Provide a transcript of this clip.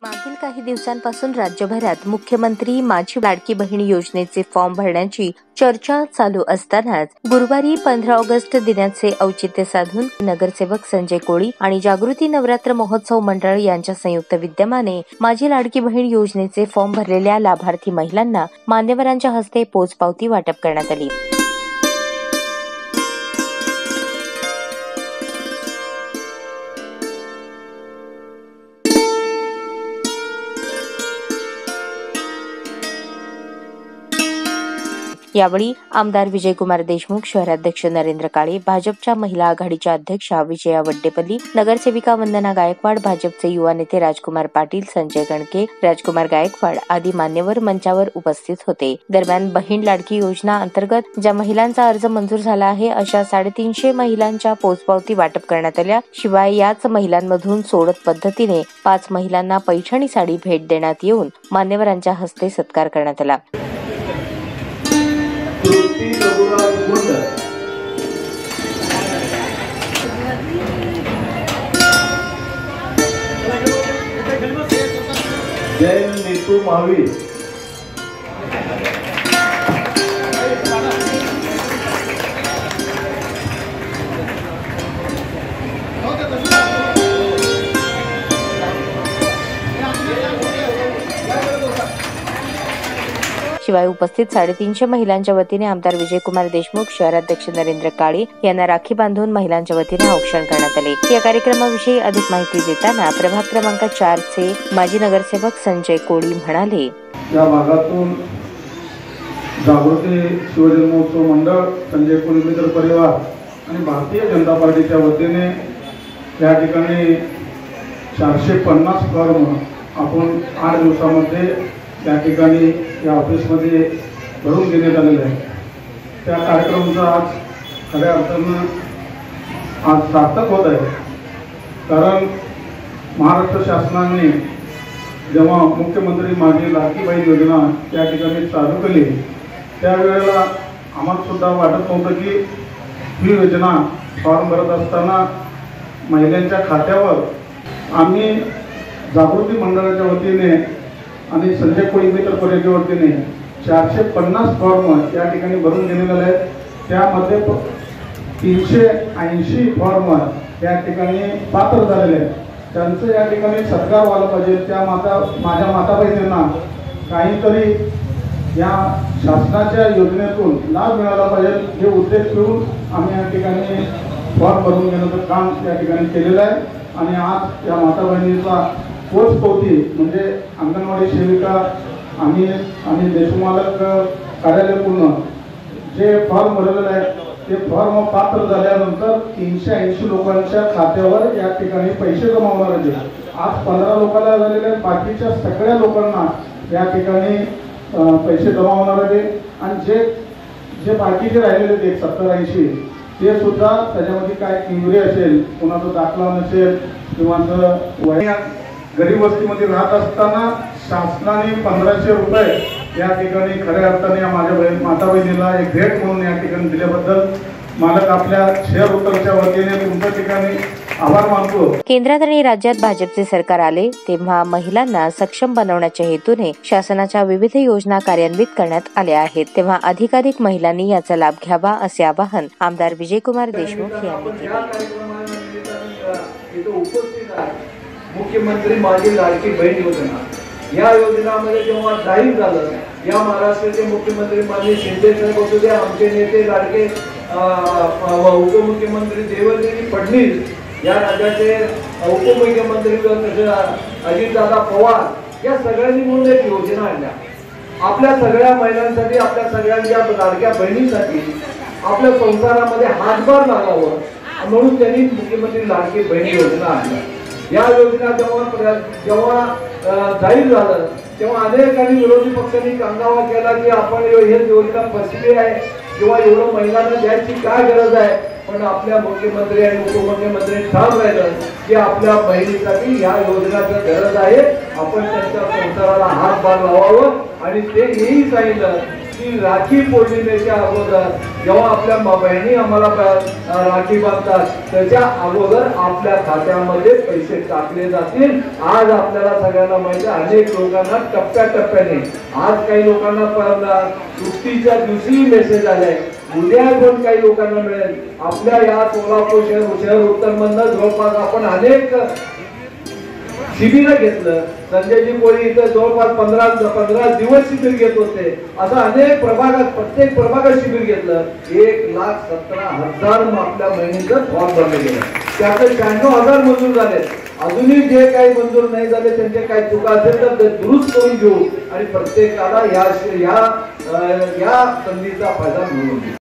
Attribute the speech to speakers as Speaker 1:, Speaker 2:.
Speaker 1: मागील काही दिवसांपासून राज्यभरात मुख्यमंत्री माझी लाडकी बहीण योजनेचे फॉर्म भरण्याची चर्चा चालू असतानाच गुरुवारी 15 ऑगस्ट दिनाचे औचित्य साधून नगरसेवक संजय कोळी आणि जागृती नवरात्र महोत्सव मंडळ यांच्या संयुक्त विद्यमाने माझी लाडकी बहीण योजनेचे फॉर्म भरलेल्या लाभार्थी महिलांना मान्यवरांच्या हस्ते पोचपावती वाटप करण्यात आली। यावेळी आमदार विजयकुमार देशमुख, शहराध्यक्ष नरेंद्र काळे, भाजपच्या महिला आघाडीच्या अध्यक्षा विजया वड्डेपल्ली, नगरसेविका वंदना गायकवाड, भाजपचे युवा नेते राजकुमार पाटील, संजय गणके, राजकुमार गायकवाड आदी मान्यवर मंचावर उपस्थित होते। दरम्यान बहीण लाडकी योजना अंतर्गत ज्या महिलांचा अर्ज मंजूर झाला आहे अशा 350 महिलांच्या पोचपावती वाटप करण्यात आल्या। शिवाय याच महिलांमधून सोडत पद्धतीने 5 महिलांना पैठणी साडी भेट देण्यात येऊन मान्यवरांच्या हस्ते सत्कार करण्यात आला।
Speaker 2: जय नीतू महावीर,
Speaker 1: शिवाय उपस्थित 350 महिलांच्या वतीने आमदार विजयकुमार देशमुख, शहराध्यक्ष नरेंद्र काळे यांना राखी बांधून महिलांच्या वतीने औक्षण करण्यात आले। या कार्यक्रमाविषयी अधिक माहिती देताना प्रभाग क्रमांक 4 चे माजी नगरसेवक संजय कोळी म्हणाले,
Speaker 2: या भागातून जागृती शिवजन्मोत्सव मंडळ, संजय कोळी मित्र परिवार आणि भारतीय जनता पार्टीच्या वतीने या ठिकाणी 450 फॉर्म आपण 8 दिवसामध्ये त्या ठिकाणी या ऑफिसमध्ये भरून घेण्यात आलेलं आहे। त्या कार्यक्रमाचा आज खऱ्या अर्थानं आज सार्थक होत आहे, कारण महाराष्ट्र शासनाने जेव्हा मुख्यमंत्री माझी लाडकी बहीण योजना त्या ठिकाणी चालू केली त्यावेळेला आम्हाला सुद्धा वाटत नव्हतं की ही योजना फॉर्म भरत असताना महिलांच्या खात्यावर आम्ही जागृती मंडळाच्या वतीने आणि संजय कोळी मित्र परिवाराच्या वतीने 450 फॉर्म या ठिकाणी भरून घेण्यात आले आहेत। त्यामध्ये 380 फॉर्म या ठिकाणी पात्र झालेले आहेत। त्यांचं या ठिकाणी सत्कार व्हायला पाहिजे। त्या माझ्या माता बहिणींना काहीतरी या शासनाच्या योजनेतून लाभ मिळाला पाहिजे हे उद्देश ठेवून आम्ही या ठिकाणी फॉर्म भरून घेण्याचं काम या ठिकाणी केलेलं आहे। आणि आज या माता बहिणीचा पोचपावती म्हणजे अंगणवाडी सेविका आणि देशमालक कार्यालय पूर्ण जे फॉर्म भरलेले आहे ते फॉर्म पात्र झाल्यानंतर 380 लोकांच्या खात्यावर या ठिकाणी पैसे जमा होणार आहेत। आज 15 लोकांना झालेले बाकीच्या सगळ्या लोकांना या ठिकाणी पैसे जमा होणार आहेत। आणि जे बाकीचे राहिलेले 70-80 ते सुद्धा त्याच्यामध्ये काय किंवरी असेल, कोणाचा दाखला नसेल किंवा वय गरीब वस्तीमध्ये राहत असताना शासनाने 1500 रुपये या ठिकाणी खऱ्या अर्थाने माझ्या माता बहिणीला एक भेट म्हणून या ठिकाणी दिल्याबद्दल मालक आपल्या शहर उत्तरच्या वतीने तुमच्या ठिकाणी आभार मानतो।
Speaker 1: केंद्रात आणि राज्यात भाजपचे सरकार आले तेव्हा महिलांना सक्षम बनवण्याच्या हेतूने शासनाच्या विविध योजना कार्यान्वित करण्यात आल्या आहेत, तेव्हा अधिकाधिक महिलांनी याचा लाभ घ्यावा असे आवाहन आमदार विजयकुमार देशमुख यांनी केले।
Speaker 3: मुख्यमंत्री माझी लाडकी बहीण योजना या योजनामध्ये जेव्हा जाहीर झालं, या महाराष्ट्राचे मुख्यमंत्री माननीय शिंदे साहेब होते, आमचे नेते लाडके उपमुख्यमंत्री देवेंद्र फडणवीस, या राज्याचे उपमुख्यमंत्री अजितदादा पवार या सगळ्यांनी मिळून एक योजना आणल्या आपल्या सगळ्या महिलांसाठी, आपल्या सगळ्यांच्या लाडक्या बहिणींसाठी, आपल्या संसारामध्ये हातभार लागावं म्हणून त्यांनी मुख्यमंत्री लाडकी बहीण योजना आणली। या योजना जेव्हा जाहीर झालं तेव्हा अनेकांनी विरोधी पक्षांनी कांगावा केला की आपण ही योजना फसली आहे किंवा एवढं महिलांना द्यायची काय गरज आहे, पण आपल्या मुख्यमंत्री आणि उपमुख्यमंत्री ठाम राहिलं की आपल्या बहिणीसाठी या योजनेची गरज आहे, आपण त्यांच्या संसाराला हातभार लावावं। आणि ते हेही सांगितलं की राखी पौर्णिमेच्या अगोदर जेव्हा आपल्या बहिणी आम्हाला राखी बांधतात त्याच्या अगोदर आपल्या खात्यामध्ये पैसे टाकले जातील. आज आपल्याला सगळ्यांना माहिती आहे अनेक लोकांना टप्प्याटप्प्याने आज काही लोकांना सुट्टीच्या दिवशी मेसेज आलाय, उद्या पण काही लोकांना मिळेल. आपल्या या सोलापूर शहर उत्तर मधनं जवळपास आपण अनेक शिबिर घेतलं. संजयजी कोळी इथं जवळपास 15 दिवस शिबिर घेत होते. असं अनेक प्रभागात प्रत्येक प्रभागात शिबिर घेतलं. 1,17,000 आपल्या महिन्याचं फॉर्म भरले गेले. त्यातले 96,000 मंजूर झाले. अजूनही जे काही मंजूर नाही झाले त्यांचे काही चुका असेल तर ते दुरुस्त करून घेऊ आणि प्रत्येकाला या संधीचा फायदा मिळवून घेऊ.